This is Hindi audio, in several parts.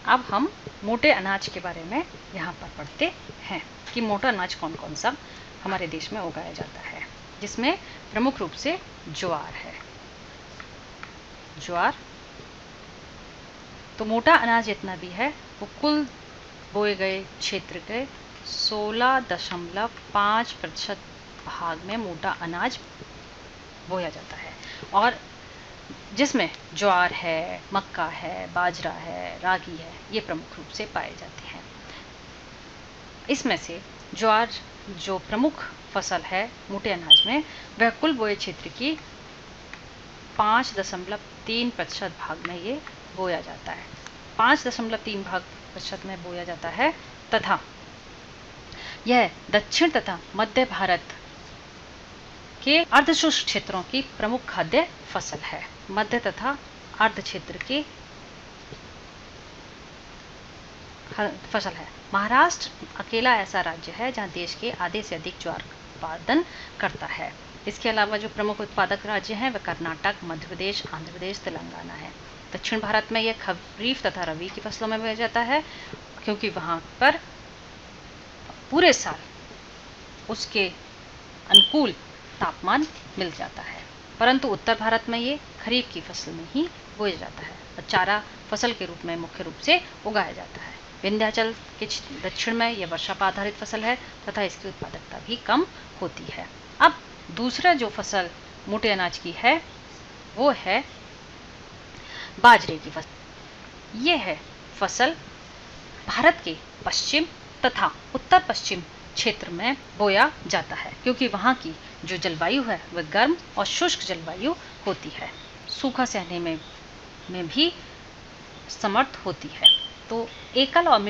अब हम मोटे अनाज के बारे में यहाँ पर पढ़ते हैं कि मोटा अनाज कौन कौन सा हमारे देश में उगाया जाता है, जिसमें प्रमुख रूप से ज्वार है। ज्वार तो मोटा अनाज जितना भी है वो कुल बोए गए क्षेत्र के 16.5% भाग में मोटा अनाज बोया जाता है, और जिसमें ज्वार है, मक्का है, बाजरा है, रागी है, ये प्रमुख रूप से पाए जाते हैं। इसमें से ज्वार जो प्रमुख फसल है मोटे अनाज में, वह कुल बोए क्षेत्र की 5.3% भाग में ये बोया जाता है। 5.3% में बोया जाता है तथा यह दक्षिण तथा मध्य भारत के अर्धशुष्क क्षेत्रों की प्रमुख खाद्य फसल है। मध्य तथा अर्ध क्षेत्र की फसल है। महाराष्ट्र अकेला ऐसा राज्य है जहां देश के आधे से अधिक ज्वार उत्पादन करता है। इसके अलावा जो प्रमुख उत्पादक राज्य हैं वह कर्नाटक, मध्य प्रदेश, आंध्र प्रदेश, तेलंगाना है। दक्षिण भारत में यह खरीफ तथा रबी की फसलों में बोया जाता है, क्योंकि वहां पर पूरे साल उसके अनुकूल तापमान मिल जाता है। परंतु उत्तर भारत में ये खरीफ की फसल में ही बोया जाता है और चारा फसल के रूप में मुख्य रूप से उगाया जाता है। विंध्याचल के दक्षिण में यह वर्षापात आधारित फसल है तथा इसकी उत्पादकता भी कम होती है। अब दूसरा जो फसल मोटे अनाज की है वो है बाजरे की फसल। यह है फसल भारत के पश्चिम तथा उत्तर पश्चिम क्षेत्र में बोया जाता है, क्योंकि वहाँ की जो जलवायु है वह गर्म और शुष्क जलवायु होती है, सूखा सहने में भी समर्थ होती है। तो एकल और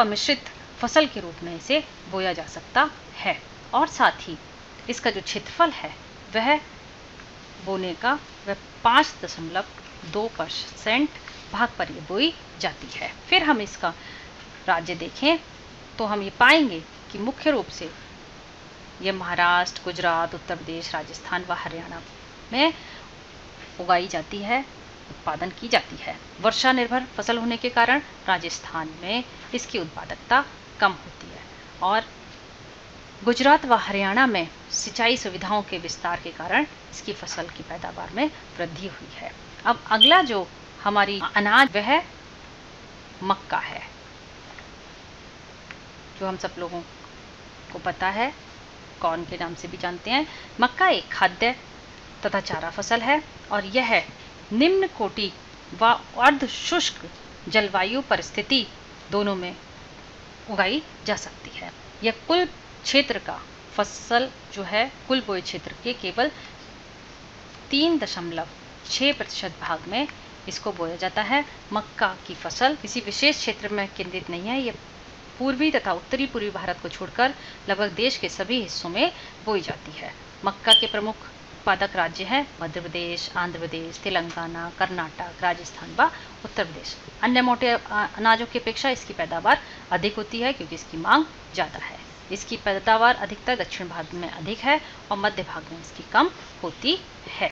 मिश्रित फसल के रूप में इसे बोया जा सकता है, और साथ ही इसका जो क्षेत्रफल है वह बोने का वह 5.2% भाग पर ये बोई जाती है। फिर हम इसका राज्य देखें तो हम ये पाएंगे कि मुख्य रूप से ये महाराष्ट्र, गुजरात, उत्तर प्रदेश, राजस्थान व हरियाणा में उगाई जाती है, उत्पादन की जाती है। वर्षा निर्भर फसल होने के कारण राजस्थान में इसकी उत्पादकता कम होती है, और गुजरात व हरियाणा में सिंचाई सुविधाओं के विस्तार के कारण इसकी फसल की पैदावार में वृद्धि हुई है। अब अगला जो हमारी अनाज वह मक्का है, जो हम सब लोगों को पता है, कॉर्न के नाम से भी जानते हैं। मक्का एक खाद्य तथा चारा फसल है, और यह निम्न कोटि व अर्ध शुष्क जलवायु परिस्थिति दोनों में उगाई जा सकती है। यह कुल क्षेत्र का फसल जो है कुल बोए क्षेत्र के केवल 3.6% भाग में इसको बोया जाता है। मक्का की फसल किसी विशेष क्षेत्र में केंद्रित नहीं है, यह पूर्वी तथा उत्तरी पूर्वी भारत को छोड़कर लगभग देश के सभी हिस्सों में बोई जाती है। मक्का के प्रमुख उत्पादक राज्य हैं मध्य प्रदेश, आंध्र प्रदेश, तेलंगाना, कर्नाटक, राजस्थान व उत्तर प्रदेश। अन्य मोटे अनाजों की अपेक्षा इसकी पैदावार अधिक होती है, क्योंकि इसकी मांग ज़्यादा है। इसकी पैदावार अधिकतर दक्षिण भाग में अधिक है और मध्य भाग में इसकी कम होती है।